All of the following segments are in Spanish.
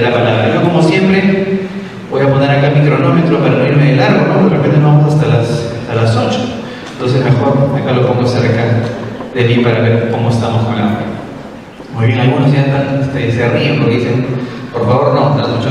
de la palabra. Yo, como siempre, voy a poner acá mi cronómetro para no irme de largo, ¿no? De repente nos vamos hasta las 8. Entonces mejor acá lo pongo cerca de mí para ver cómo estamos con la hora. Muy bien, algunos ya están, se ríen porque dicen, por favor no, las 8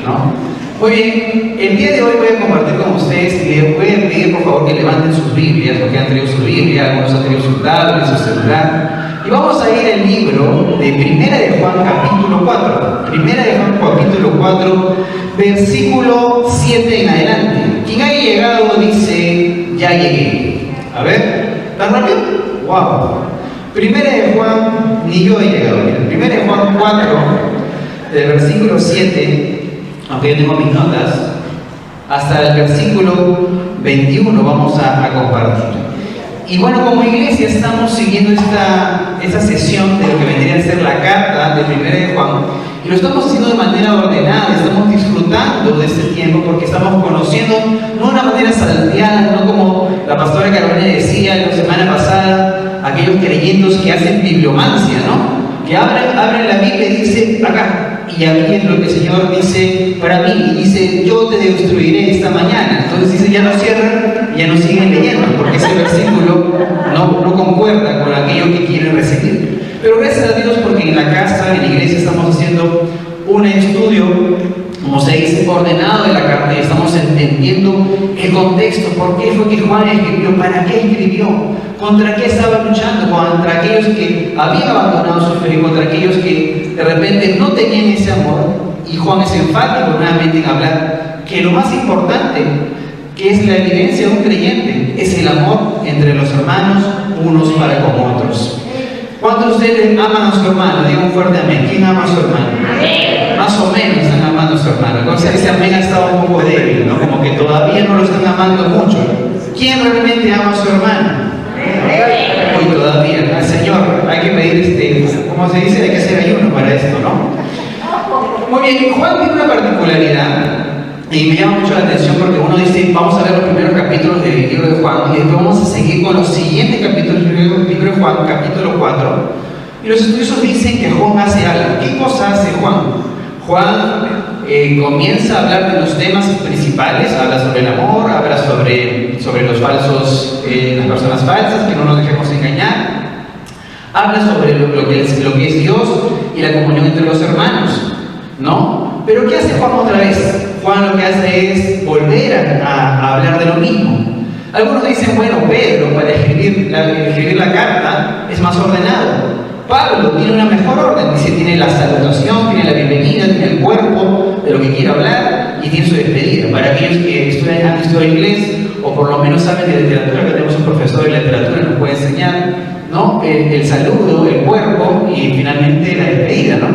no. Muy bien, el día de hoy voy a compartir con ustedes y les voy a pedir por favor que levanten sus Biblias, porque han traído su Biblia, algunos han traído su tablet, su celular. Y vamos a ir al libro de Primera de Juan capítulo 4. Primera de Juan capítulo 4, versículo 7 en adelante. Quien haya llegado dice, ya llegué. A ver, ¿tan rápido? ¡Wow! Primera de Juan, ni yo he llegado. Primera de Juan 4, del versículo 7, aunque yo tengo mis notas, hasta el versículo 21 vamos a compartir. Y bueno, como iglesia estamos siguiendo esta sesión de lo que vendría a ser la carta de Primera de Juan, y lo estamos haciendo de manera ordenada, estamos disfrutando de este tiempo porque estamos conociendo, no de una manera salteada, no como la pastora Carolina decía la semana pasada, aquellos creyentes que hacen bibliomancia, ¿no? Que abren la Biblia y dicen, acá, y aquí es lo que el Señor dice para mí, y dice, yo te destruiré esta mañana. Entonces dice, ya no cierran, ya no siguen leyendo, porque ese versículo no concuerda con aquello que quieren recibir. Pero gracias a Dios porque en la casa, en la iglesia, estamos haciendo un estudio, como se dice, ordenado de la carta, y estamos entendiendo el contexto, por qué fue que Juan escribió, para qué escribió, contra qué estaba luchando, contra aquellos que habían abandonado su fe, contra aquellos que de repente no tenían ese amor. Y Juan es enfático nuevamente en hablar que lo más importante, que es la evidencia de un creyente, es el amor entre los hermanos, unos para con otros. ¿Cuántos de ustedes aman a su hermano? Digan un fuerte amén. ¿Quién ama a su hermano? Amén. Más o menos están amando a su hermano. Entonces ese amén ha estado un poco débil, ¿no? Como que todavía no lo están amando mucho. ¿Quién realmente ama a su hermano? Amén. Hoy todavía, el Señor, hay que pedir, ¿cómo se dice? Hay que hacer ayuno para esto, ¿no? Muy bien, Juan tiene una particularidad y me llama mucho la atención porque uno dice, vamos a ver los primeros capítulos del libro de Juan y después vamos a seguir con los siguientes capítulos del libro de Juan, capítulo 4. Y los estudiosos dicen que Juan hace algo. ¿Qué cosa hace Juan? Juan comienza a hablar de los temas principales, habla sobre el amor, habla sobre los falsos, las personas falsas, que no nos dejemos engañar, habla sobre lo que es Dios y la comunión entre los hermanos, ¿no? Pero ¿qué hace Juan otra vez? Juan lo que hace es volver a hablar de lo mismo. Algunos dicen, bueno, Pedro para escribir la carta es más ordenado. Pablo tiene una mejor orden, dice, tiene la salutación, tiene la bienvenida, tiene el cuerpo de lo que quiere hablar y tiene su despedida. Para aquellos que han estudiado inglés o por lo menos saben de literatura, que tenemos un profesor de literatura que nos puede enseñar, ¿no? El saludo, el cuerpo y finalmente la despedida, ¿no?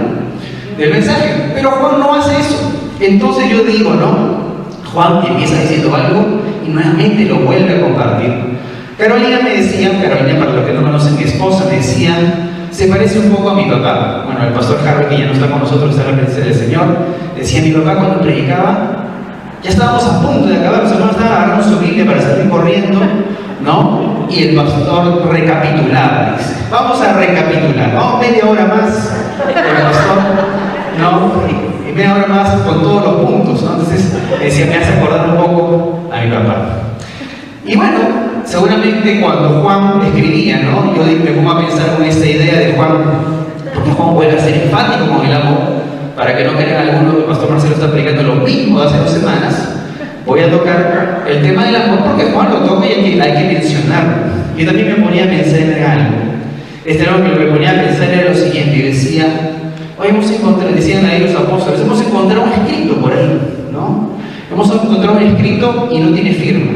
Del mensaje. Pero Juan no hace eso. Entonces yo digo, ¿no? Juan empieza diciendo algo y nuevamente lo vuelve a compartir. Carolina me decía, Carolina, para los que no conocen, mi esposa, me decía, se parece un poco a mi papá. Bueno, el pastor Harvey, que ya no está con nosotros, está en la presencia del Señor, decía, mi papá cuando predicaba, ya estábamos a punto de acabar, los hermanos estaban agarrando su Biblia para salir corriendo, ¿no? Y el pastor recapitulaba, dice, vamos a recapitular, vamos media hora más con el pastor, ¿no? Y media hora más con todos los puntos, ¿no? Entonces decía, me hace acordar un poco a mi papá. Y bueno, seguramente cuando Juan escribía, ¿no? Yo me pongo a pensar con esta idea de Juan, porque Juan vuelve a ser enfático con el amor, para que no crean algunos, el pastor Marcelo está predicando lo mismo de hace 2 semanas. Voy a tocar el tema del amor porque Juan lo toca y hay que mencionarlo. Yo también me ponía a pensar en algo. Algo que me ponía a pensar era lo siguiente, y decía, hoy hemos encontrado, decían ahí los apóstoles, hemos encontrado un escrito por ahí, ¿no? Hemos encontrado un escrito y no tiene firma.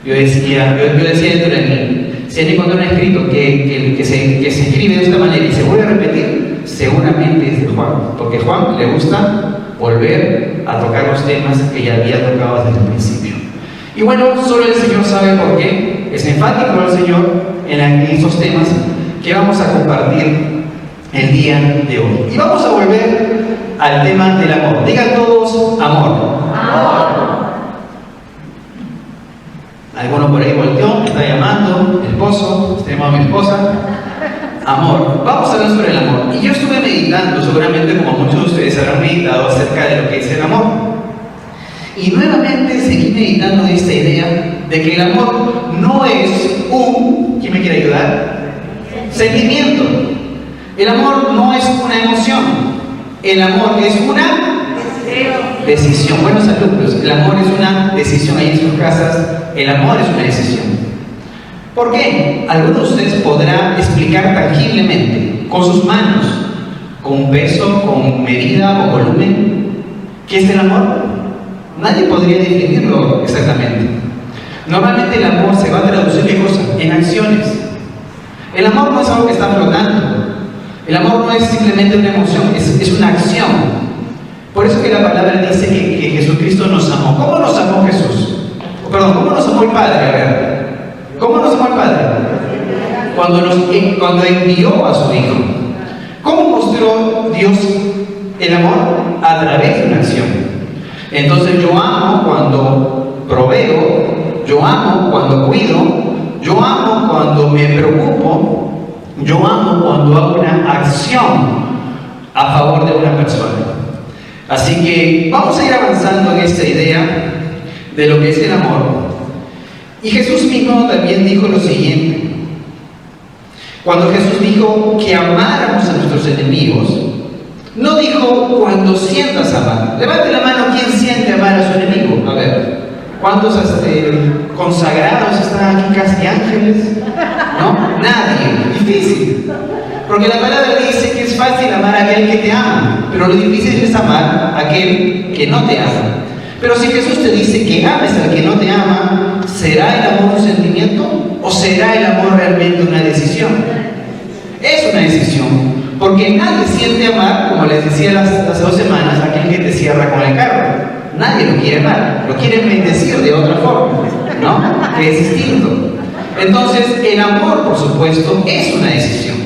Yo decía dentro de mí, si han encontrado un escrito que se escribe de esta manera y se vuelve a repetir, seguramente es de Juan, porque a Juan le gusta volver a tocar los temas que ya había tocado desde el principio. Y bueno, solo el Señor sabe por qué, es enfático el Señor en esos temas que vamos a compartir el día de hoy. Y vamos a volver al tema del amor. Digan todos, amor. Amor. Alguno por ahí volteó, me está llamando, mi esposo, está llamando a mi esposa. Amor. Vamos a hablar sobre el amor. Y yo estuve meditando, seguramente como muchos de ustedes habrán meditado acerca de lo que es el amor. Y nuevamente seguí meditando en esta idea de que el amor no es un, ¿quién me quiere ayudar? Sentimiento. El amor no es una emoción. El amor es una decisión. Buenos alumnos, el amor es una decisión. Ahí en sus casas, el amor es una decisión. ¿Por qué? Alguno de ustedes podrá explicar tangiblemente, con sus manos, con peso, con medida o volumen, ¿qué es el amor? Nadie podría definirlo exactamente. Normalmente el amor se va a traducir en cosas, en acciones. El amor no es algo que está flotando. El amor no es simplemente una emoción, es una acción. Por eso que la palabra dice que Jesucristo nos amó. ¿Cómo nos amó Jesús? Perdón, ¿cómo nos amó el Padre? A ver. ¿Cómo nos amó el Padre? Cuando envió a su Hijo. ¿Cómo mostró Dios el amor? A través de una acción. Entonces yo amo cuando proveo, yo amo cuando cuido, yo amo cuando me preocupo, yo amo cuando hago una acción a favor de una persona. Así que vamos a ir avanzando en esta idea de lo que es el amor. Y Jesús mismo también dijo lo siguiente. Cuando Jesús dijo que amáramos a nuestros enemigos, no dijo cuando sientas amar. Levante la mano, ¿quién siente amar a su enemigo? A ver, ¿cuántos consagrados están aquí, casi ángeles? ¿No? Nadie. Difícil. Porque la palabra dice que es fácil amar a aquel que te ama, pero lo difícil es amar a aquel que no te ama. Pero si Jesús te dice que ames al que no te ama, ¿será el amor un sentimiento o será el amor realmente una decisión? Es una decisión, porque nadie siente amar, como les decía hace 2 semanas, aquel que te cierra con el carro. Nadie lo quiere amar, lo quiere bendecir de otra forma, ¿no? Que es distinto. Entonces, el amor, por supuesto, es una decisión.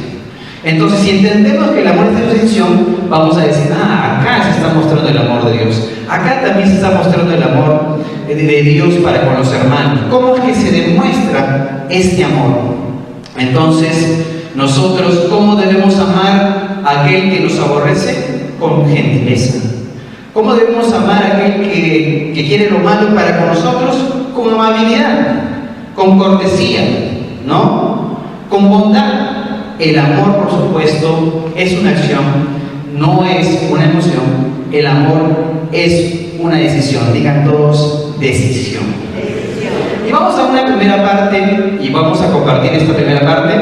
Entonces, si entendemos que el amor es una decisión, vamos a decir, acá se está mostrando el amor de Dios. Acá también se está mostrando el amor de Dios para con los hermanos. ¿Cómo es que se demuestra este amor? Entonces, nosotros, ¿cómo debemos amar a aquel que nos aborrece? Con gentileza. ¿Cómo debemos amar a aquel que quiere lo malo para con nosotros? Con amabilidad, con cortesía, ¿no? Con bondad. El amor, por supuesto, es una acción, no es una emoción. El amor es una decisión. Digan todos, decisión. Y vamos a una primera parte, y vamos a compartir esta primera parte,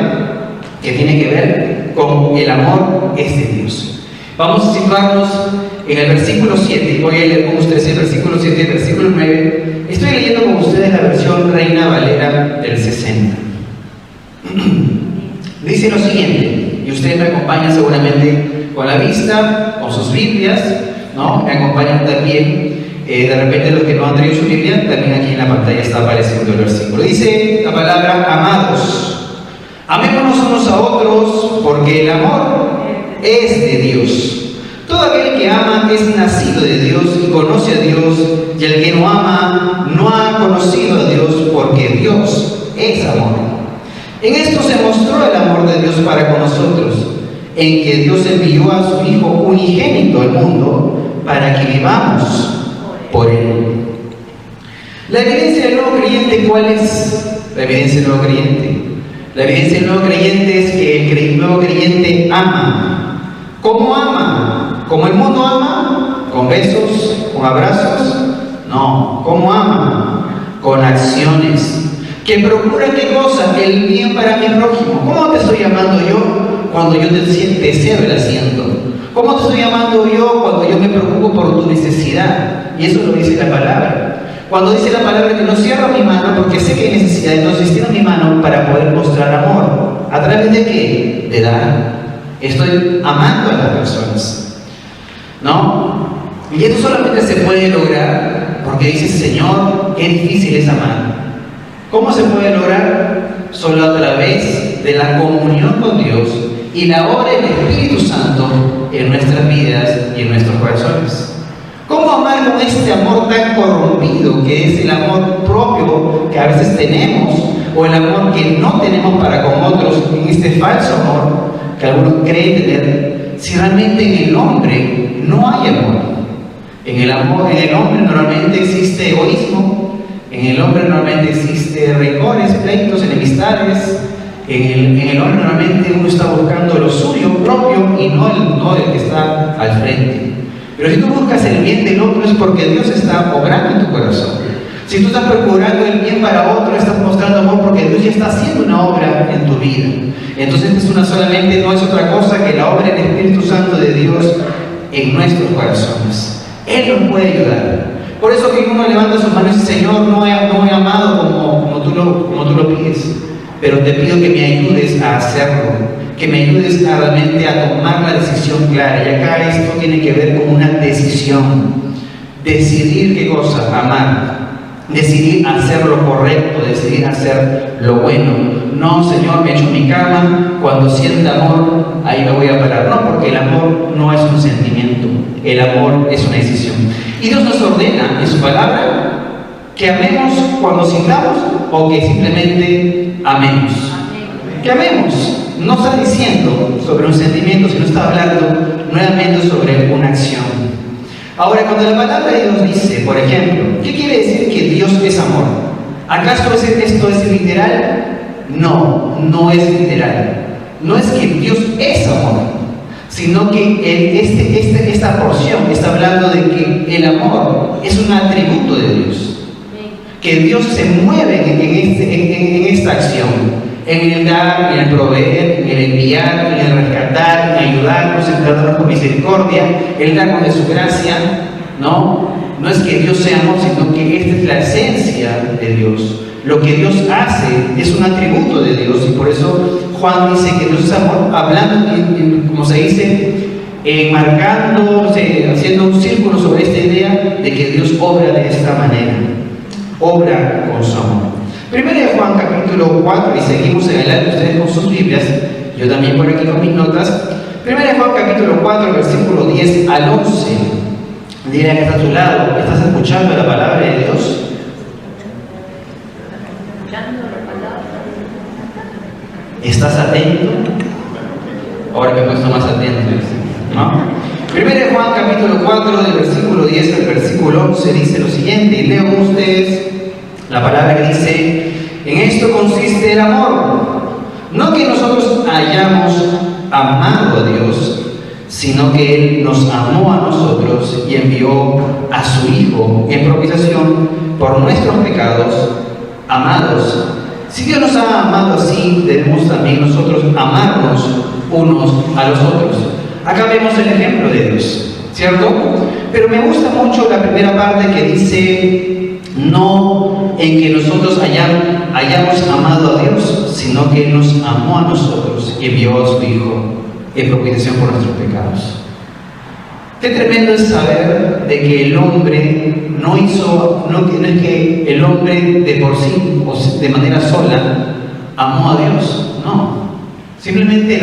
que tiene que ver con el amor es de Dios. Vamos a situarnos en el versículo 7. Voy a leer con ustedes el versículo 7 y el versículo 9. Estoy leyendo con ustedes la versión Reina Valera del 60. Dice lo siguiente, y ustedes me acompañan seguramente con la vista, con sus Biblias, ¿no? Me acompañan también, de repente los que no han traído su Biblia, también aquí en la pantalla está apareciendo el versículo. Dice la palabra, amados, amémonos unos a otros, porque el amor es de Dios. Todo aquel que ama es nacido de Dios y conoce a Dios, y el que no ama no ha conocido a Dios, porque Dios es amor. En esto se mostró el amor de Dios para con nosotros, en que Dios envió a su Hijo unigénito al mundo para que vivamos por Él. La evidencia del nuevo creyente, ¿cuál es la evidencia del nuevo creyente? La evidencia del nuevo creyente es que el nuevo creyente ama. ¿Cómo ama? ¿Como el mundo ama? ¿Con besos? ¿Con abrazos? No. ¿Cómo ama? Con acciones. Que procura qué cosa, el bien para mi prójimo. ¿Cómo te estoy llamando yo cuando yo te cedo el asiento? ¿Cómo te estoy llamando yo cuando yo me preocupo por tu necesidad? Y eso lo dice la palabra. Cuando dice la palabra que no cierro mi mano porque sé que hay necesidad, entonces cierro mi mano para poder mostrar amor. ¿A través de qué? De dar. Estoy amando a las personas, ¿no? Y esto solamente se puede lograr porque dice, Señor, qué difícil es amar. ¿Cómo se puede lograr? Solo a través de la comunión con Dios y la obra del Espíritu Santo en nuestras vidas y en nuestros corazones. ¿Cómo amar con este amor tan corrompido que es el amor propio que a veces tenemos o el amor que no tenemos para con otros, en este falso amor que algunos creen tener, si realmente en el hombre no hay amor. En el hombre normalmente existe egoísmo, en el hombre normalmente existe rencores, pleitos, enemistades. En el hombre normalmente uno está buscando lo suyo propio y no el que está al frente. Pero si tú buscas el bien del otro es porque Dios está obrando en tu corazón. Si tú estás procurando el bien para otro, estás mostrando amor porque Dios ya está haciendo una obra en tu vida. Entonces solamente no es otra cosa que la obra del Espíritu Santo de Dios en nuestros corazones. Él nos puede ayudar. Por eso que uno levanta sus manos y dice: Señor, no he amado como tú lo pides, pero te pido que me ayudes a hacerlo, que me ayudes realmente a tomar la decisión clara. Y acá esto tiene que ver con una decisión. Decidir qué cosa, amar. Decidir hacer lo correcto, decidir hacer lo bueno. No, Señor, me echo mi cama, cuando sienta amor, ahí me voy a parar. No, porque el amor no es un sentimiento, el amor es una decisión. Y Dios nos ordena en su palabra que amemos cuando sintamos o que simplemente amemos. Que amemos. No está diciendo sobre un sentimiento, sino está hablando nuevamente sobre una acción. Ahora, cuando la palabra de Dios dice, por ejemplo, ¿qué quiere decir que Dios es amor? ¿Acaso esto es literal? No, no es literal. No es que Dios es amor, sino que esta porción está hablando de que el amor es un atributo de Dios. Que Dios se mueve en esta acción. En el dar, en el proveer, en el enviar, en el rescatar, en ayudarnos, en tratarnos con misericordia, el darnos de su gracia, ¿no? No es que Dios sea amor, sino que esta es la esencia de Dios. Lo que Dios hace es un atributo de Dios, y por eso Juan dice que Dios es amor, hablando, como se dice, haciendo un círculo sobre esta idea de que Dios obra de esta manera, obra con su amor. Primero de Juan capítulo 4, y seguimos en adelante ustedes con sus Biblias, yo también por aquí con mis notas. Primero de Juan capítulo 4, versículo 10 al 11. Dile que está a tu lado: ¿estás escuchando la palabra de Dios? ¿Estás atento? Ahora me he puesto más atento, ¿no? Primero de Juan capítulo 4, del versículo 10 al versículo 11, dice lo siguiente, y leo con ustedes la palabra que dice: en esto consiste el amor, no que nosotros hayamos amado a Dios, sino que Él nos amó a nosotros y envió a su Hijo en propiciación por nuestros pecados. Amados, si Dios nos ha amado así, debemos también nosotros amarnos unos a los otros. Acá vemos el ejemplo de Dios, ¿cierto? Pero me gusta mucho la primera parte que dice: no en que nosotros hayamos amado a Dios, sino que Él nos amó a nosotros y envió a su Hijo en propiciación por nuestros pecados. Qué tremendo es saber de que el hombre no es que el hombre de por sí, o de manera sola, amó a Dios. No. Simplemente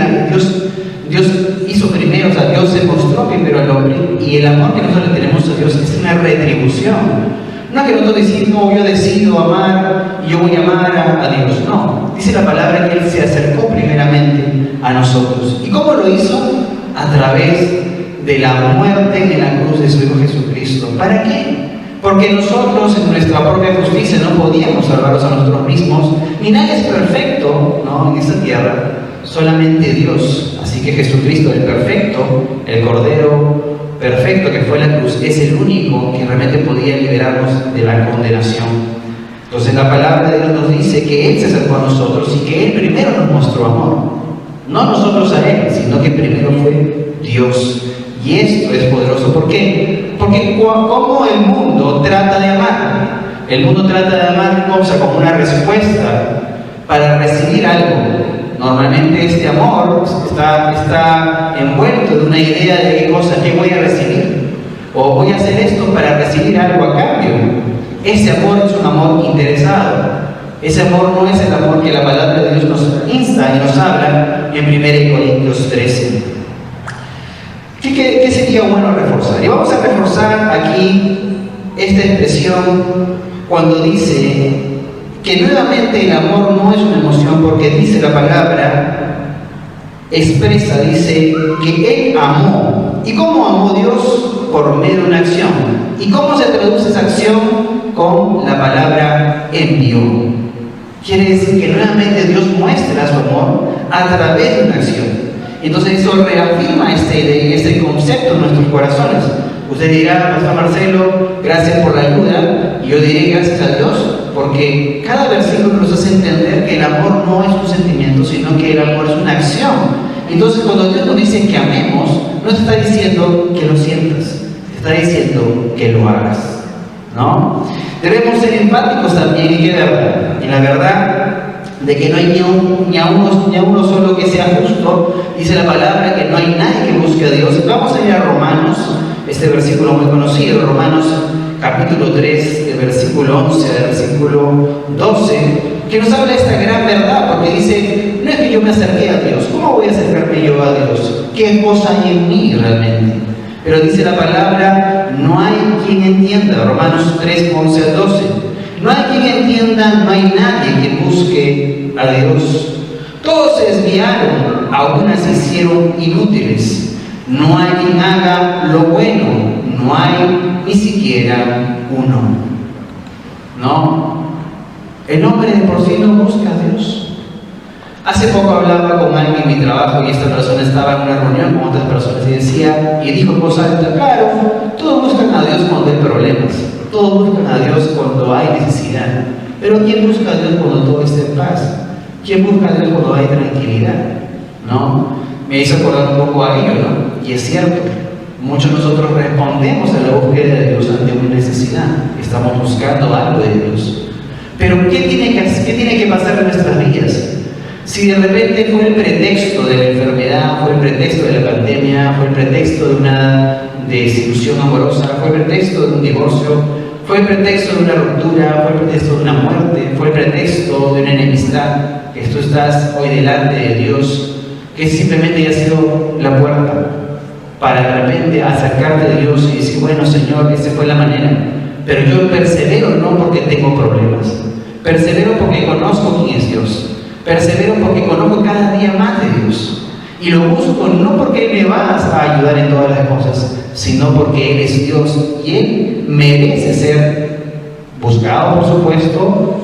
Dios hizo primero, o sea, Dios se mostró primero al hombre, y el amor que nosotros le tenemos a Dios es una retribución. No que nosotros decimos: no, yo decido amar y yo voy a amar a Dios. No, dice la palabra que Él se acercó primeramente a nosotros. ¿Y cómo lo hizo? A través de la muerte en la cruz de su Hijo Jesucristo. ¿Para qué? Porque nosotros en nuestra propia justicia no podíamos salvarnos a nosotros mismos, ni nadie es perfecto, ¿no?, en esta tierra, solamente Dios. Así que Jesucristo, el perfecto, el Cordero perfecto que fue la cruz, es el único que realmente podía liberarnos de la condenación. Entonces la palabra de Dios nos dice que Él se acercó a nosotros y que Él primero nos mostró amor. No nosotros a Él, sino que primero fue Dios. Y esto es poderoso. ¿Por qué? Porque como el mundo trata de amar. El mundo trata de amar cosa como una respuesta para recibir algo. Normalmente este amor está envuelto de una idea de qué cosa, qué voy a recibir, o voy a hacer esto para recibir algo a cambio. Ese amor es un amor interesado. Ese amor no es el amor que la palabra de Dios nos insta y nos habla en 1 Corintios 13. ¿Qué sería bueno reforzar? Y vamos a reforzar aquí esta expresión cuando dice que nuevamente el amor no es una emoción, porque dice la palabra, expresa, dice que Él amó. ¿Y cómo amó Dios? Por medio de una acción. ¿Y cómo se traduce esa acción? Con la palabra envió. Quiere decir que nuevamente Dios muestra su amor a través de una acción. Entonces eso reafirma este concepto en nuestros corazones. Usted dirá, Pastor Marcelo, gracias por la ayuda. Y yo diré gracias a Dios, porque cada versículo nos hace entender que el amor no es un sentimiento, sino que el amor es una acción. Entonces cuando Dios nos dice que amemos, no te está diciendo que lo sientas, te está diciendo que lo hagas, ¿no? Debemos ser empáticos también, y que verdad, en la verdad de que no hay ni a uno solo que sea justo. Dice la palabra que no hay nadie que busque a Dios. Vamos a ir a Romanos, este versículo muy conocido, Romanos capítulo 3, del versículo 11 al versículo 12, que nos habla de esta gran verdad, porque dice, no es que yo me acerqué a Dios, ¿cómo voy a acercarme yo a Dios? ¿Qué cosa hay en mí realmente? Pero dice la palabra, no hay quien entienda, Romanos 3, 11 al 12, no hay quien entienda, no hay nadie que busque a Dios. Todos se desviaron, algunas se hicieron inútiles. No hay quien haga lo bueno, no hay ni siquiera uno. No, el hombre de por sí no busca a Dios. Hace poco hablaba con alguien en mi trabajo y esta persona estaba en una reunión con otras personas y decía, y dijo en voz alta, claro, todos buscan a Dios cuando hay problemas, todos buscan a Dios cuando hay necesidad, pero ¿quién busca a Dios cuando todo está en paz? ¿Quién busca a Dios cuando hay tranquilidad? ¿No? Me hizo acordar un poco a ello, ¿no? Y es cierto, muchos de nosotros respondemos a la búsqueda de Dios ante una necesidad, estamos buscando algo de Dios. Pero ¿qué tiene que pasar en nuestras vidas? Si de repente fue el pretexto de la enfermedad, fue el pretexto de la pandemia, fue el pretexto de una desilusión amorosa, fue el pretexto de un divorcio, fue el pretexto de una ruptura, fue el pretexto de una muerte, fue el pretexto de una enemistad, que tú estás hoy delante de Dios, que simplemente ha sido la puerta para de repente acercarte a Dios y decir, bueno Señor, esa fue la manera, pero yo persevero no porque tengo problemas, persevero porque conozco quién es Dios. Persevero porque conozco cada día más de Dios. Y lo busco no porque Él me va a ayudar en todas las cosas, sino porque Él es Dios y Él merece ser buscado, por supuesto,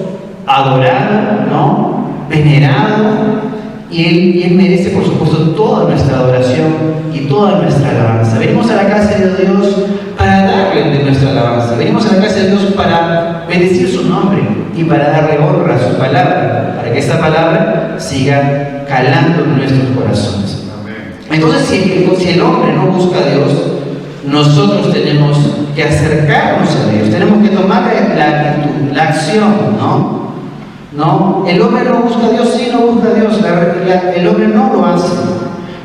adorado, ¿no? Venerado. Y él merece, por supuesto, toda nuestra adoración y toda nuestra alabanza. Venimos a la casa de Dios para darle de nuestra alabanza. Venimos a la casa de Dios para bendecir su nombre y para darle honra a su palabra, para que esta palabra siga calando en nuestros corazones. Entonces, si el hombre no busca a Dios, nosotros tenemos que acercarnos a Dios, tenemos que tomar la actitud, la acción, ¿no? ¿No? El hombre no busca a Dios, sí, no busca a Dios, el hombre no lo hace.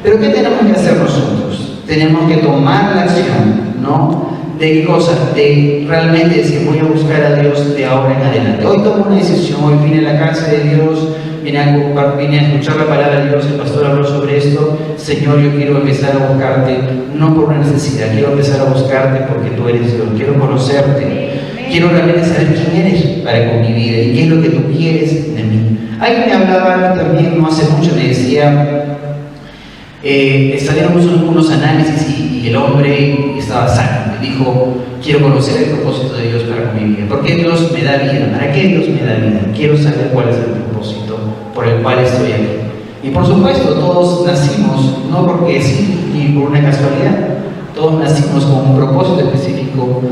Pero ¿qué tenemos que hacer nosotros? Tenemos que tomar la acción, ¿no? ¿De qué cosa? De realmente decir, voy a buscar a Dios de ahora en adelante. Hoy tomo una decisión, hoy vine a la casa de Dios, vine a escuchar la palabra de Dios, el pastor habló sobre esto. Señor, yo quiero empezar a buscarte, no por una necesidad, quiero empezar a buscarte porque tú eres Dios, quiero conocerte. Quiero realmente saber quién eres para con mi vida y qué es lo que tú quieres de mí. Alguien me hablaba también no hace mucho, me decía, salieron unos análisis y el hombre estaba sano. Me dijo, quiero conocer el propósito de Dios para con mi vida. ¿Por qué Dios me da vida? ¿Para qué Dios me da vida? Quiero saber cuál es el propósito por el cual estoy aquí. Y por supuesto, todos nacimos, no porque sí, ni por una casualidad, todos nacimos con un propósito específico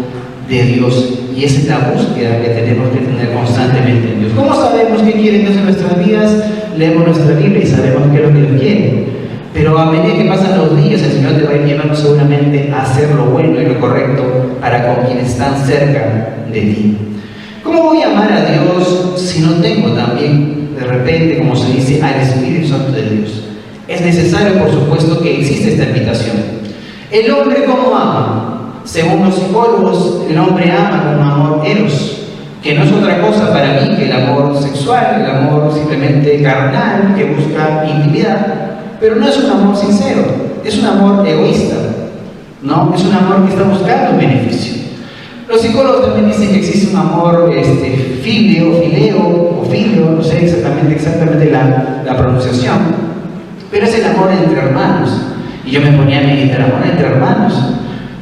de Dios, y esa es la búsqueda que tenemos que tener constantemente en Dios. ¿Cómo sabemos qué quiere Dios en nuestras vidas? Leemos nuestra Biblia y sabemos qué es lo que Dios quiere, pero a medida que pasan los días el Señor te va a ir llevando seguramente a hacer lo bueno y lo correcto para con quienes están cerca de ti. ¿Cómo voy a amar a Dios si no tengo también de repente, como se dice, al Espíritu Santo de Dios? Es necesario, por supuesto, que exista esta invitación. ¿El hombre cómo ama? Según los psicólogos, el hombre ama con un amor eros, que no es otra cosa para mí que el amor sexual, el amor simplemente carnal, que busca intimidad, pero no es un amor sincero, es un amor egoísta, ¿no? Es un amor que está buscando un beneficio. Los psicólogos también dicen que existe un amor filio, no sé exactamente la pronunciación, pero es el amor entre hermanos. Y yo me ponía a meditar, amor entre hermanos.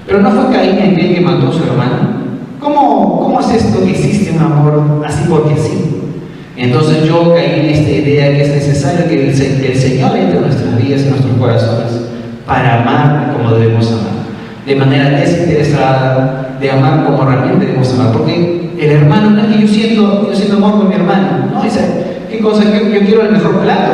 Pero no fue Caín aquel que mató a su hermano. ¿Cómo es esto que existe un amor así porque sí? Entonces yo caí en esta idea que es necesario que el Señor entre en nuestras vidas y en nuestros corazones para amar como debemos amar, de manera desinteresada, de amar como realmente debemos amar, porque el hermano no es que yo siento amor con mi hermano, no, ¿qué cosa? Yo quiero el mejor plato,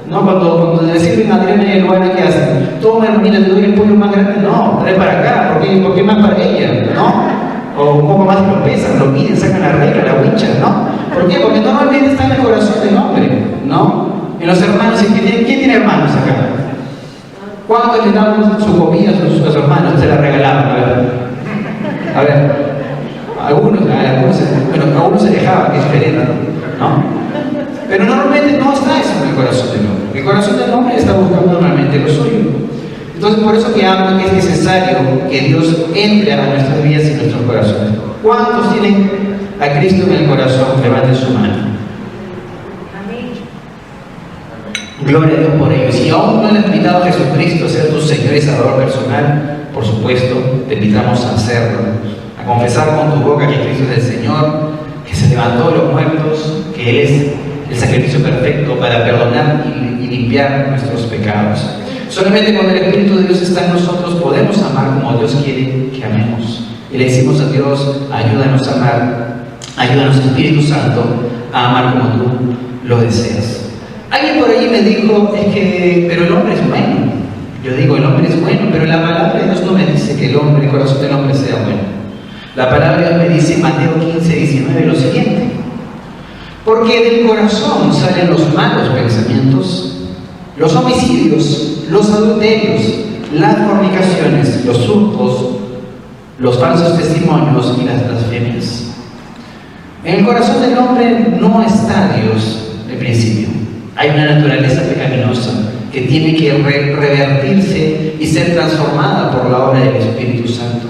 ¿no? Cuando le sirven a Adriana y el lugar, ¿qué hacen? Toma, hermanita, te doy el pollo más grande, no, trae para acá, ¿por qué más para ella? ¿No? O un poco más lo pesan, lo miden, sacan la regla, la huicha, ¿no? ¿Por qué? Porque normalmente está en el corazón del hombre, ¿no? En los hermanos, ¿quién tiene hermanos acá? ¿Cuántos le damos su comida a sus hermanos? Se la regalaban, a ver. Algunos se dejaban, que es diferente, ¿no? Pero normalmente no está eso en el corazón del hombre. El corazón del hombre está buscando normalmente lo suyo. Entonces, por eso que hablo que es necesario que Dios entre a nuestras vidas y nuestros corazones. ¿Cuántos tienen a Cristo en el corazón? Levanten su mano. Amén. Gloria a Dios por ello. Si aún no le has invitado a Jesucristo a ser tu Señor y Salvador personal, por supuesto, te invitamos a hacerlo. A confesar con tu boca que Cristo es el Señor, que se levantó de los muertos, que Él es el sacrificio perfecto para perdonar y limpiar nuestros pecados. Solamente cuando el Espíritu de Dios está en nosotros podemos amar como Dios quiere que amemos. Y le decimos a Dios, ayúdanos a amar, ayúdanos Espíritu Santo a amar como tú lo deseas. Alguien por ahí me dijo, pero el hombre es bueno. Yo digo, el hombre es bueno, pero la palabra de Dios no me dice que el corazón del hombre sea bueno. La palabra de Dios me dice en Mateo 15:19 lo siguiente: porque del corazón salen los malos pensamientos, los homicidios, los adulterios, las fornicaciones, los hurtos, los falsos testimonios y las blasfemias. En el corazón del hombre no está Dios de principio. Hay una naturaleza pecaminosa que tiene que revertirse y ser transformada por la obra del Espíritu Santo.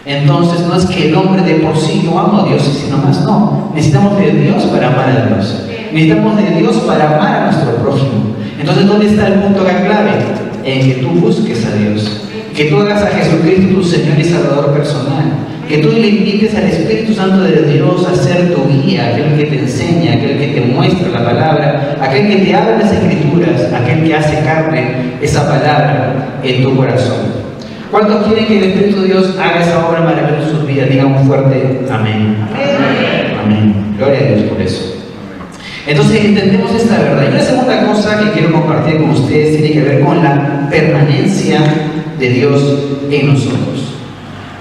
Entonces no es que el hombre de por sí no ama a Dios, sino más no. Necesitamos de Dios para amar a Dios. Necesitamos de Dios para amar a nuestro prójimo. Entonces, ¿dónde está el punto acá clave? En que tú busques a Dios, que tú hagas a Jesucristo tu Señor y Salvador personal, que tú le invites al Espíritu Santo de Dios a ser tu guía, aquel que te enseña, aquel que te muestra la palabra, aquel que te habla las Escrituras, aquel que hace carne esa palabra en tu corazón. ¿Cuántos quieren que el Espíritu de Dios haga esa obra maravillosa en sus vidas? Digan un fuerte amén. Amén. Amén. Gloria a Dios por eso. Entonces entendemos esta verdad. Y una segunda cosa que quiero compartir con ustedes tiene que ver con la permanencia de Dios en nosotros.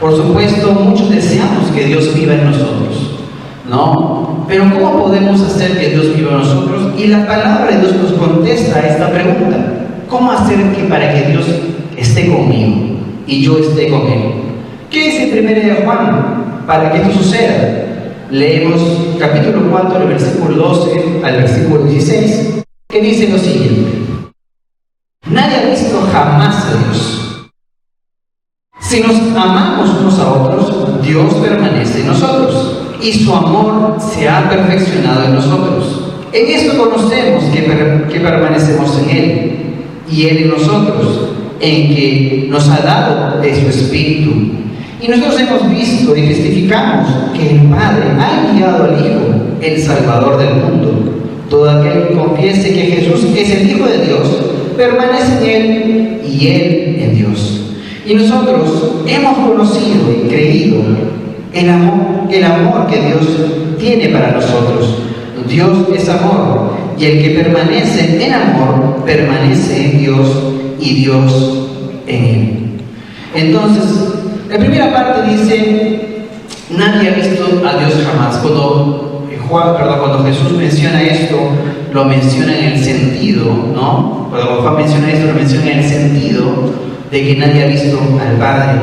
Por supuesto, muchos deseamos que Dios viva en nosotros, ¿no? Pero ¿cómo podemos hacer que Dios viva en nosotros? Y la palabra de Dios nos contesta a esta pregunta: ¿cómo hacer para que Dios esté conmigo y yo esté con Él? ¿Qué dice 1 de Juan para que esto suceda? Leemos capítulo 4, del versículo 12 al versículo 16, que dice lo siguiente: nadie ha visto jamás a Dios. Si nos amamos unos a otros, Dios permanece en nosotros y su amor se ha perfeccionado en nosotros. En esto conocemos que permanecemos en Él y Él en nosotros, en que nos ha dado de su Espíritu. Y nosotros hemos visto y testificamos que el Padre ha enviado al Hijo, el Salvador del mundo. Todo aquel que confiese que Jesús es el Hijo de Dios, permanece en Él y Él en Dios. Y nosotros hemos conocido y creído el amor que Dios tiene para nosotros. Dios es amor, y el que permanece en amor, permanece en Dios y Dios en Él. Entonces, la primera parte dice: nadie ha visto a Dios jamás. Cuando Jesús menciona esto, lo menciona en el sentido, ¿no? Cuando Juan menciona esto, lo menciona en el sentido de que nadie ha visto al Padre.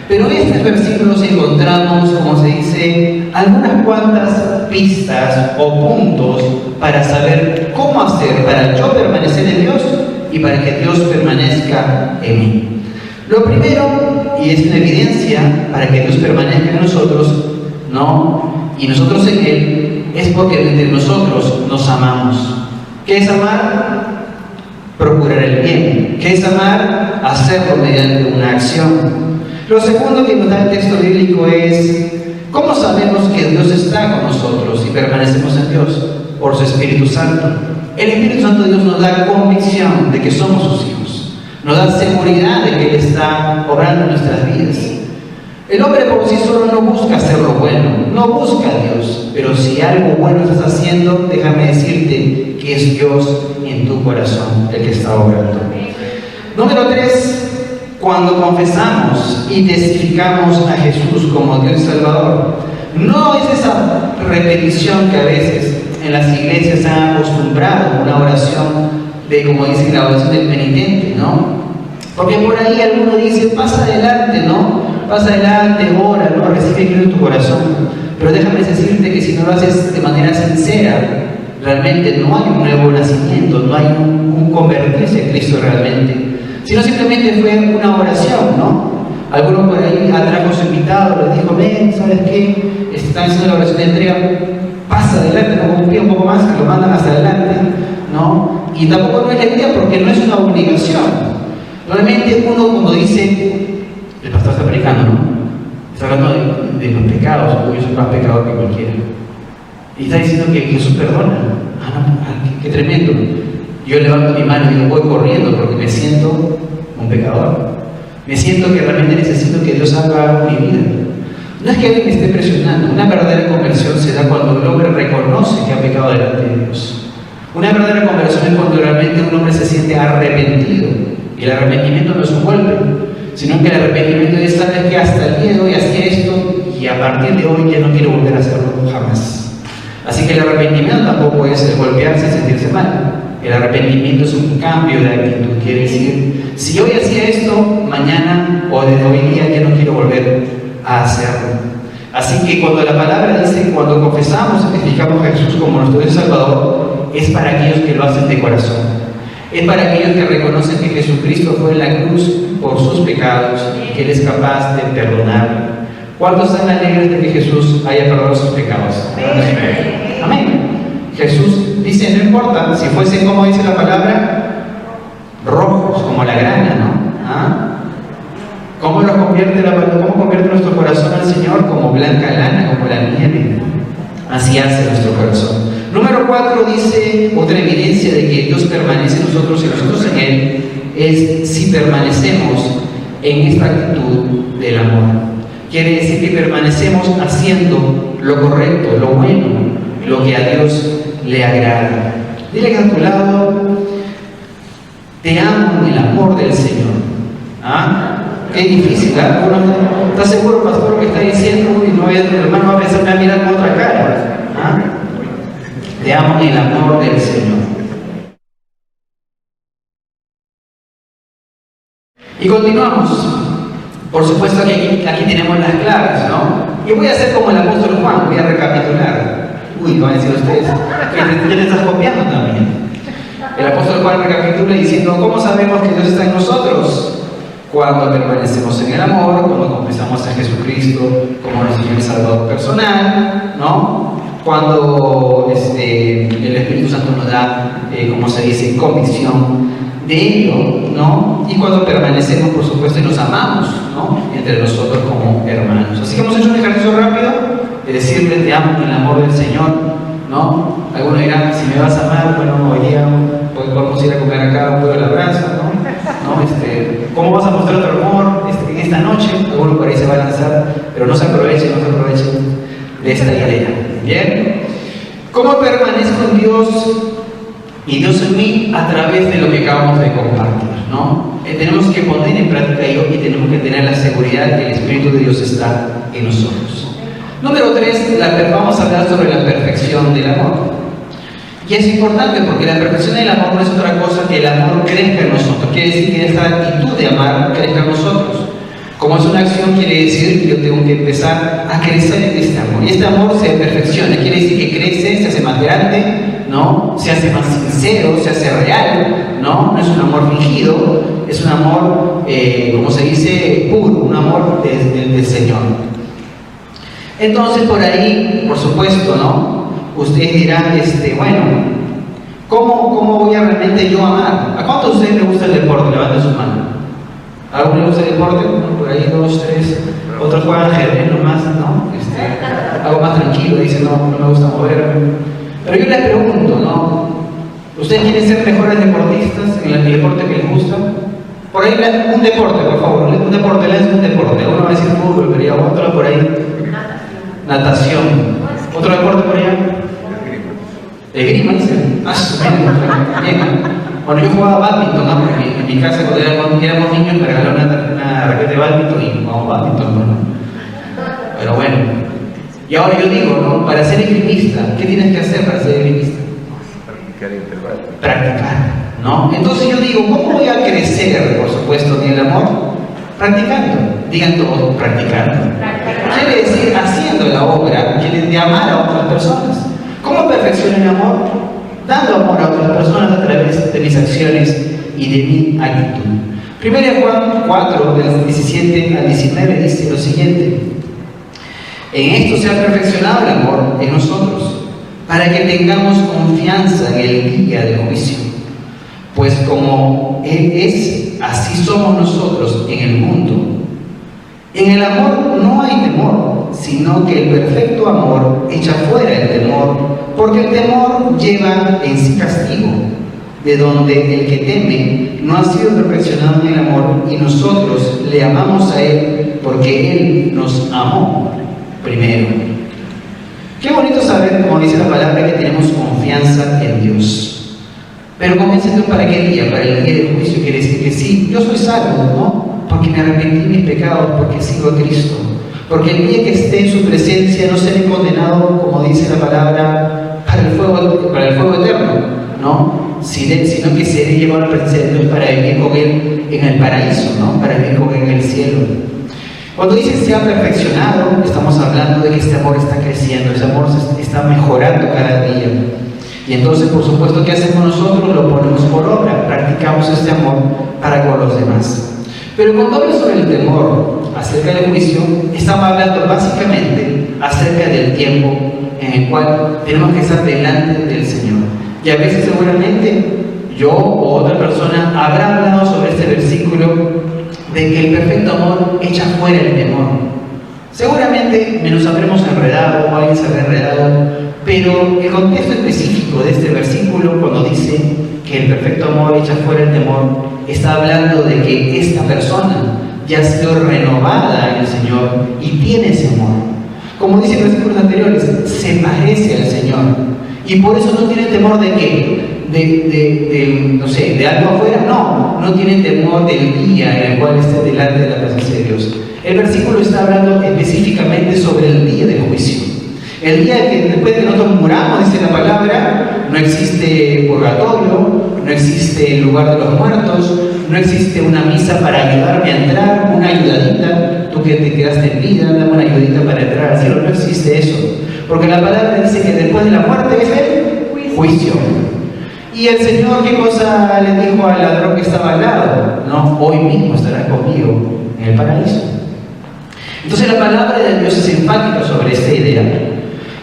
Pero en estos versículos encontramos, como se dice, algunas cuantas pistas o puntos para saber cómo hacer para yo permanecer en Dios y para que Dios permanezca en mí. Lo primero y es una evidencia para que Dios permanezca en nosotros, ¿no? Y nosotros en Él, es porque entre nosotros nos amamos. ¿Qué es amar? Procurar el bien. ¿Qué es amar? Hacerlo mediante una acción. Lo segundo que nos da el texto bíblico es: ¿cómo sabemos que Dios está con nosotros y permanecemos en Dios? Por su Espíritu Santo. El Espíritu Santo de Dios nos da convicción de que somos sus hijos, nos da seguridad de que Él está obrando en nuestras vidas. El hombre por sí solo no busca hacer lo bueno, no busca a Dios, pero si algo bueno estás haciendo, déjame decirte que es Dios en tu corazón el que está obrando. Número 3, cuando confesamos y testificamos a Jesús como Dios y Salvador, no es esa repetición que a veces en las iglesias se han acostumbrado, una oración de, como dice la oración del penitente, ¿no? Porque por ahí alguno dice: pasa adelante, ¿no? Pasa adelante, ora, ¿no? Recibe Cristo en tu corazón. Pero déjame decirte que si no lo haces de manera sincera, realmente no hay un nuevo nacimiento, no hay un convertirse a Cristo realmente, sino simplemente fue una oración, ¿no? Alguno por ahí atrajo a su invitado, le dijo: ven, ¿sabes qué? Están haciendo la oración de entrega, pasa adelante, no confía un poco más, que lo mandan hacia adelante, ¿no? Y tampoco no es la idea, porque no es una obligación. Realmente uno, cuando dice, el pastor está predicando, ¿no? Está hablando de los pecados, porque yo soy más pecador que cualquiera. Y está diciendo que Jesús perdona. Qué tremendo. Yo levanto mi mano y digo: voy corriendo porque me siento un pecador. Me siento que realmente necesito que Dios haga mi vida. No es que alguien me esté presionando. Una verdadera conversión se da cuando el hombre reconoce que ha pecado delante de Dios. Una verdadera conversión es cuando realmente un hombre se siente arrepentido. Y el arrepentimiento no es un golpe, sino que el arrepentimiento es: sabes que hasta el día de hoy hacía esto y a partir de hoy ya no quiero volver a hacerlo jamás. Así que el arrepentimiento tampoco es el golpearse y sentirse mal. El arrepentimiento es un cambio de actitud. Quiere decir: si hoy hacía esto, mañana o desde hoy día ya no quiero volver a hacerlo. Así que cuando la palabra dice, cuando confesamos y testificamos a Jesús como nuestro Dios y Salvador, es para aquellos que lo hacen de corazón. Es para aquellos que reconocen que Jesucristo fue en la cruz por sus pecados y que Él es capaz de perdonar. ¿Cuántos están alegres de que Jesús haya perdonado sus pecados? Amén. Jesús dice: no importa si fuesen, como dice la palabra, rojos como la grana, ¿no? ¿Ah? ¿Cómo convierte nuestro corazón al Señor? Como blanca lana, como la nieve. Así hace nuestro corazón. Número 4 dice, otra evidencia de que Dios permanece en nosotros y nosotros en Él, es si permanecemos en esta actitud del amor. Quiere decir que permanecemos haciendo lo correcto, lo bueno, lo que a Dios le agrada. Dile que a tu lado: te amo en el amor del Señor. ¿Ah? Qué difícil, ¿ah? ¿Estás seguro, pastor, lo que está diciendo? Y no, el hermano va a pensar: me va a mirar con otra cara. ¿Ah? Te amo en el amor del Señor. Y continuamos. Por supuesto que aquí tenemos las claves, ¿no? Y voy a hacer como el apóstol Juan, voy a recapitular. Uy, van a decir ustedes, ¿qué te estás copiando también? El apóstol Juan recapitula diciendo: ¿cómo sabemos que Dios está en nosotros? Cuando permanecemos en el amor, cuando confesamos a Jesucristo como nuestro Señor y Salvador personal, ¿no? Cuando el Espíritu Santo nos da, como se dice, convicción de ello, ¿no? Y cuando permanecemos, por supuesto, y nos amamos, ¿no? Entre nosotros como hermanos. Así que hemos hecho un ejercicio rápido de decirle: te amo en el amor del Señor, ¿no? Algunos dirán: si me vas a amar, bueno, hoy día podemos ir a comer acá un pueblo de la brasa, ¿no? ¿Cómo vas a mostrar tu amor en esta noche? Algunos por ahí se va a lanzar, pero no se aprovechen de esta idea. ¿Bien? ¿Cómo permanezco en Dios y Dios en mí? A través de lo que acabamos de compartir, ¿no? Tenemos que poner en práctica ello y tenemos que tener la seguridad de que el Espíritu de Dios está en nosotros. Número 3, vamos a hablar sobre la perfección del amor. Y es importante porque la perfección del amor no es otra cosa que el amor crezca en nosotros. Quiere decir que esta actitud de amar crezca en nosotros. Como es una acción, quiere decir que yo tengo que empezar a crecer en este amor. Y este amor se perfecciona, quiere decir que crece, se hace más grande, ¿no? Se hace más sincero, se hace real, ¿no? No es un amor fingido, es un amor, como se dice, puro, un amor amor del Señor. Entonces, por ahí, por supuesto, ¿no? Ustedes dirán, bueno, ¿cómo voy a realmente yo amar? ¿A cuántos de ustedes les gusta el deporte? Levanten su mano. ¿A alguno le gusta el deporte? Por ahí 2, 3. Otros juegan ajedrez nomás, ¿no? Algo más tranquilo, dicen, no me gusta moverme. Pero yo les pregunto, ¿no? ¿Ustedes quieren ser mejores deportistas en el deporte que les gusta? Por ahí un deporte, por favor, un deporte. Uno va a decir fútbol, pero ya otro por ahí. Natación. ¿Otro deporte por allá? Esgrima, dicen. Bien. Bueno, yo jugaba bádminton, ¿no? Porque en mi casa cuando éramos niños me regalaron una raqueta de bádminton y jugamos bádminton, ¿no? Pero bueno. Y ahora yo digo, ¿no? Para ser esgrimista, ¿qué tienes que hacer para ser esgrimista? Practicar, ¿no? Entonces yo digo, ¿cómo voy a crecer, por supuesto, en el amor? Practicando. Digan todos, practicando. Quiere decir, haciendo la obra de amar a otras personas. ¿Cómo perfecciono el amor? Dando amor a otras personas a través de mis acciones y de mi actitud. 1 Juan 4, del 17 al 19, dice lo siguiente: en esto se ha perfeccionado el amor en nosotros, para que tengamos confianza en el día del juicio. Pues como Él es, así somos nosotros en el mundo. En el amor no hay temor, sino que el perfecto amor echa fuera el temor, porque el temor lleva en sí castigo, de donde el que teme no ha sido perfeccionado en el amor, y nosotros le amamos a Él porque Él nos amó primero. Qué bonito saber, como dice la palabra, que tenemos confianza en Dios. Pero convéncete para qué día, para el día del juicio. Quiere decir que sí, yo soy salvo, ¿no? Porque me arrepentí de mis pecados, porque sigo a Cristo. Porque el día que esté en su presencia no seré condenado, como dice la palabra, para el fuego eterno, ¿no? Sino que seré llevado a la presencia de Dios para vivir con Él en el paraíso, ¿no? Para vivir con Él en el cielo. Cuando dice se ha perfeccionado, estamos hablando de que este amor está creciendo, ese amor se está mejorando cada día. Y entonces, por supuesto, ¿qué hacemos nosotros? Lo ponemos por obra, practicamos este amor para con los demás. Pero cuando hablo sobre el temor acerca del juicio, estamos hablando básicamente acerca del tiempo en el cual tenemos que estar delante del Señor. Y a veces seguramente yo o otra persona habrá hablado sobre este versículo de que el perfecto amor echa fuera el temor. Seguramente nos habremos enredado o alguien se habrá enredado, pero el contexto específico de este versículo, cuando dice que el perfecto amor echa fuera el temor, está hablando de que esta persona ya ha sido renovada en el Señor y tiene ese amor. Como dice en versículos anteriores, se parece al Señor y por eso no tiene temor de qué. De algo afuera, no tiene temor del día en el cual esté delante de la presencia de Dios. El versículo está hablando específicamente sobre el día del juicio. El día que después de que nosotros muramos, dice la palabra, no existe purgatorio, no existe el lugar de los muertos, no existe una misa para ayudarme a entrar, una ayudadita, tú que te quedaste en vida, dame una ayudadita para entrar al cielo, no existe eso. Porque la palabra dice que después de la muerte es el juicio. Y el Señor, ¿qué cosa le dijo al ladrón que estaba al lado? No, hoy mismo estarás conmigo en el paraíso. Entonces la palabra de Dios es enfática sobre esta idea.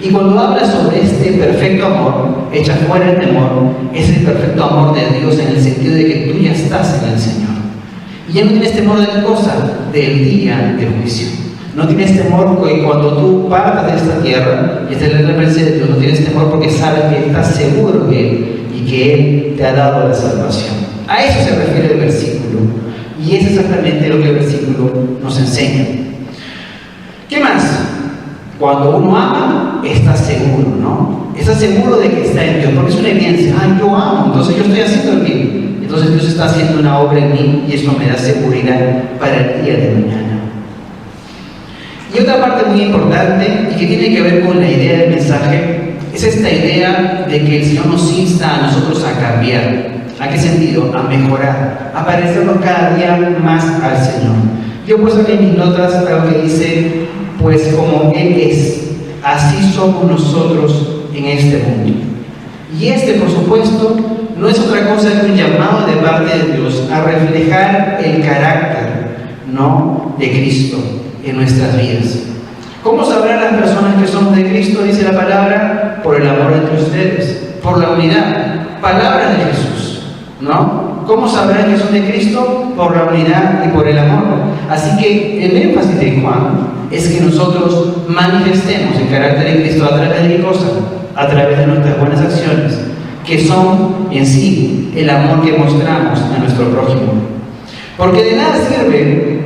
Y cuando habla sobre este perfecto amor, echa fuera el temor, es el perfecto amor de Dios en el sentido de que tú ya estás en el Señor. Y ya no tienes temor de qué cosa, del día del juicio. No tienes temor porque cuando tú partas de esta tierra y estés en la presencia de Dios, no tienes temor porque sabes que estás seguro que Él te ha dado la salvación. A eso se refiere el versículo. Y es exactamente lo que el versículo nos enseña. ¿Qué más? Cuando uno ama, está seguro, ¿no? Está seguro de que está en Dios, porque es una evidencia. Yo amo, entonces yo estoy haciendo el bien. Entonces Dios está haciendo una obra en mí y eso me da seguridad para el día de mañana. Y otra parte muy importante y que tiene que ver con la idea del mensaje es esta idea de que el Señor nos insta a nosotros a cambiar. ¿A qué sentido? A mejorar, a parecernos cada día más al Señor. Yo he puesto aquí en mis notas algo que dice, pues como Él es, así somos nosotros en este mundo. Y por supuesto, no es otra cosa que un llamado de parte de Dios a reflejar el carácter, ¿no?, de Cristo en nuestras vidas. ¿Cómo sabrán las personas que son de Cristo? Dice la palabra, por el amor entre ustedes, por la unidad. Palabra de Jesús, ¿no? ¿Cómo sabrán que son de Cristo? Por la unidad y por el amor. Así que el énfasis de Juan es que nosotros manifestemos el carácter de Cristo a través de qué cosa, a través de nuestras buenas acciones, que son en sí el amor que mostramos a nuestro prójimo. Porque de nada sirve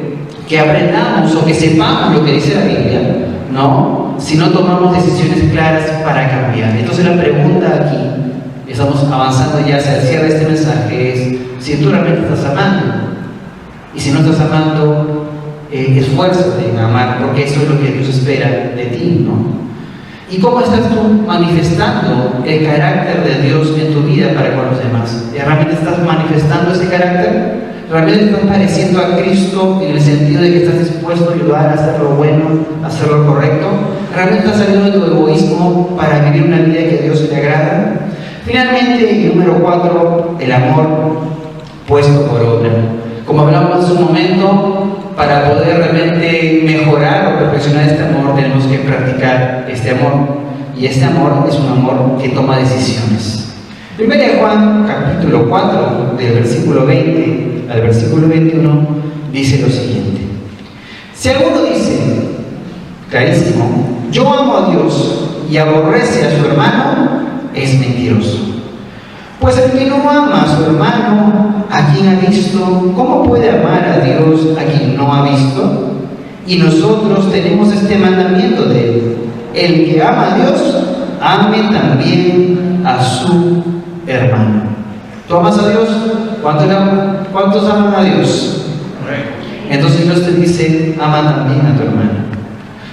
que aprendamos o que sepamos lo que dice la Biblia, ¿no?, si no tomamos decisiones claras para cambiar. Entonces la pregunta aquí, estamos avanzando ya hacia el cierre de este mensaje, es si tú realmente estás amando. Y si no estás amando, esfuérzate en amar, porque eso es lo que Dios espera de ti, ¿no? ¿Y cómo estás tú manifestando el carácter de Dios en tu vida para con los demás? ¿Realmente estás manifestando ese carácter? ¿Realmente estás pareciendo a Cristo en el sentido de que estás dispuesto a ayudar a hacer lo bueno, a hacer lo correcto? ¿Realmente estás saliendo de tu egoísmo para vivir una vida que a Dios le agrada? Finalmente, número 4, el amor puesto por obra. Como hablamos hace un momento, para poder realmente mejorar o perfeccionar este amor, tenemos que practicar este amor. Y este amor es un amor que toma decisiones. 1 Juan, capítulo 4, del versículo 20 al versículo 21, dice lo siguiente. Si alguno dice, clarísimo, yo amo a Dios y aborrece a su hermano, es mentiroso. Pues el que no ama a su hermano, a quien ha visto, ¿cómo puede amar a Dios a quien no ha visto? Y nosotros tenemos este mandamiento de él: el que ama a Dios, ame también a su hermano. ¿Tú amas a Dios? ¿Cuántos aman a Dios? Entonces Dios te dice, ama también a tu hermano.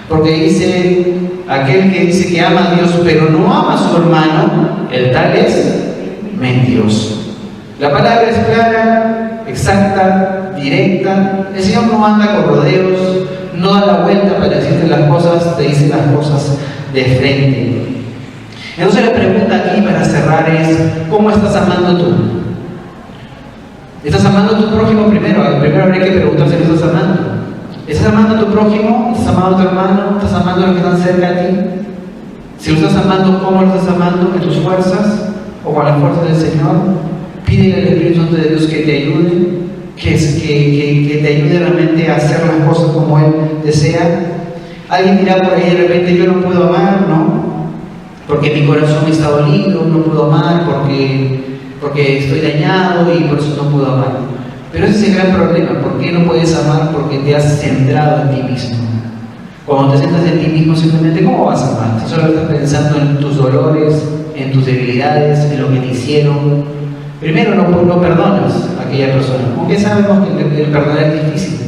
Porque dice, aquel que dice que ama a Dios pero no ama a su hermano, el tal es mentiroso. La palabra es clara, exacta, directa. El Señor no anda con rodeos, no da la vuelta para decirte las cosas, te dice las cosas de frente. Entonces la pregunta aquí para cerrar es, ¿cómo estás amando tú? ¿Estás amando a tu prójimo primero? Primero habría que preguntar si lo estás amando. ¿Estás amando a tu prójimo? ¿Estás amando a tu hermano? ¿Estás amando a los que están cerca de ti? Si lo estás amando, ¿cómo lo estás amando? ¿En tus fuerzas o con las fuerzas del Señor? Pídele al Espíritu Santo de Dios que te ayude, que te ayude realmente a hacer las cosas como Él desea. Alguien dirá por ahí de repente, yo no puedo amar, ¿no? Porque mi corazón está dolido, no puedo amar porque estoy dañado y por eso no puedo amar. Pero ese es el gran problema. ¿Por qué no puedes amar? Porque te has centrado en ti mismo. Cuando te centras en ti mismo, simplemente, ¿cómo vas a amar? Si solo estás pensando en tus dolores, en tus debilidades, en lo que te hicieron, primero no perdonas a aquella persona. Aunque sabemos que el perdonar es difícil,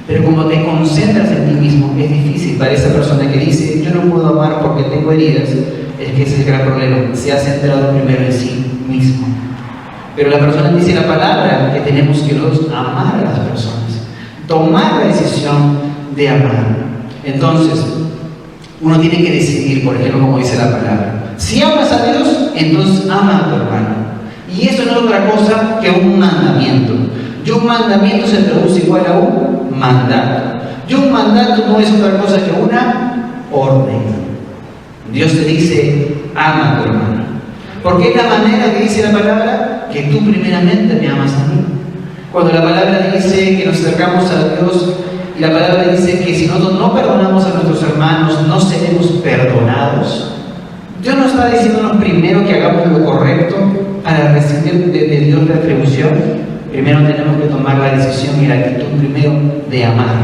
pero como te concentras en ti mismo, es difícil para esa persona que dice, yo no puedo amar porque tengo heridas. Es que ese es el gran problema, se ha centrado primero en sí mismo. Pero la persona dice la palabra que tenemos que amar a las personas, tomar la decisión de amar. Entonces, uno tiene que decidir, por ejemplo, como dice la palabra. Si amas a Dios, entonces ama a tu hermano. Y eso no es otra cosa que un mandamiento. Y un mandamiento se traduce igual a un mandato. Y un mandato no es otra cosa que una orden. Dios te dice, ama a tu hermano. Porque es la manera que dice la palabra que tú primeramente me amas a mí. Cuando la palabra dice que nos acercamos a Dios y la palabra dice que si nosotros no perdonamos a nuestros hermanos, no seremos perdonados. Dios no está diciéndonos primero que hagamos lo correcto para recibir de Dios retribución. Primero tenemos que tomar la decisión y la actitud primero de amar,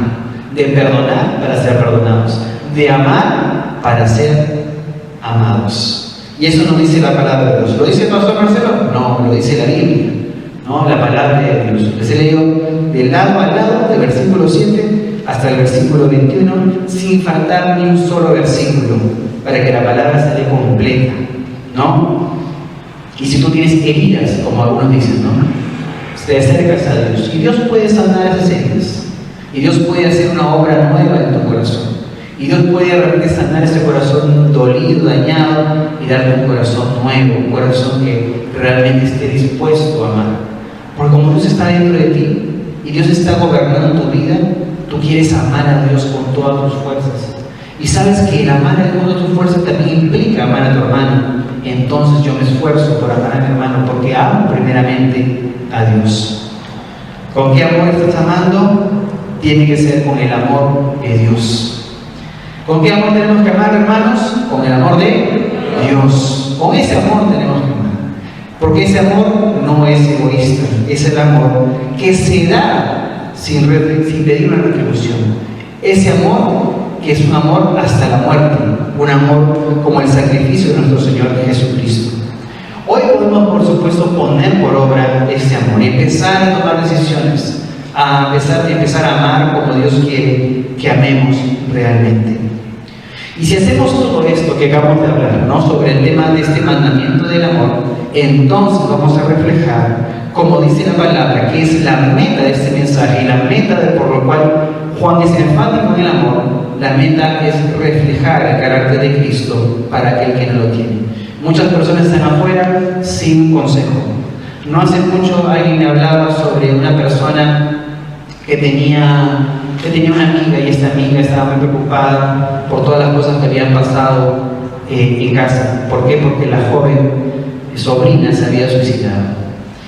de perdonar para ser perdonados, de amar para ser amados. Y eso no dice la palabra de Dios. ¿Lo dice el pastor Marcelo? No, lo dice la Biblia, ¿no? La palabra de Dios. Les he leído de lado a lado, del versículo 7 hasta el versículo 21, sin faltar ni un solo versículo, para que la palabra se dé completa, ¿no? Y si tú tienes heridas, como algunos dicen, ¿no? Te acercas a Dios. Y Dios puede sanar esas heridas. Y Dios puede hacer una obra nueva en tu corazón. Y Dios puede realmente sanar ese corazón dolido, dañado, y darte un corazón nuevo, un corazón que realmente esté dispuesto a amar. Porque como Dios está dentro de ti, y Dios está gobernando tu vida, tú quieres amar a Dios con todas tus fuerzas. Y sabes que el amar a Dios con todas tus fuerzas también implica amar a tu hermano. Entonces yo me esfuerzo por amar a mi hermano porque amo primeramente a Dios. ¿Con qué amor estás amando? Tiene que ser con el amor de Dios. ¿Con qué amor tenemos que amar, hermanos? Con el amor de Dios. Con ese amor tenemos que amar. Porque ese amor no es egoísta, es el amor que se da sin pedir una retribución. Ese amor que es un amor hasta la muerte, un amor como el sacrificio de nuestro Señor Jesucristo. Hoy podemos, por supuesto, poner por obra este amor y empezar a tomar decisiones, a empezar a amar como Dios quiere que amemos realmente. Y si hacemos todo esto que acabamos de hablar, ¿no?, sobre el tema de este mandamiento del amor, entonces vamos a reflejar, como dice la palabra, que es la meta de este mensaje y la meta por lo cual Juan es enfático en el amor. La meta es reflejar el carácter de Cristo para aquel que no lo tiene. Muchas personas están afuera sin consejo. No hace mucho alguien me hablaba sobre una persona que tenía una amiga, y esta amiga estaba muy preocupada por todas las cosas que habían pasado en casa. ¿Por qué? Porque la joven sobrina se había suicidado.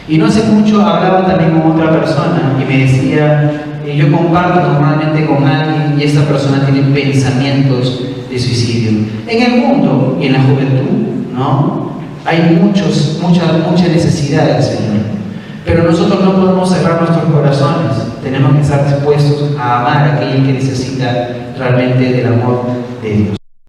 Y no hace mucho hablaba también con otra persona y me decía, yo comparto normalmente con alguien y esta persona tiene pensamientos de suicidio. En el mundo y en la juventud, ¿no?, hay mucha necesidad, Señor. Pero nosotros no podemos cerrar nuestros corazones. Tenemos que estar dispuestos a amar a aquel que necesita realmente del amor de Dios.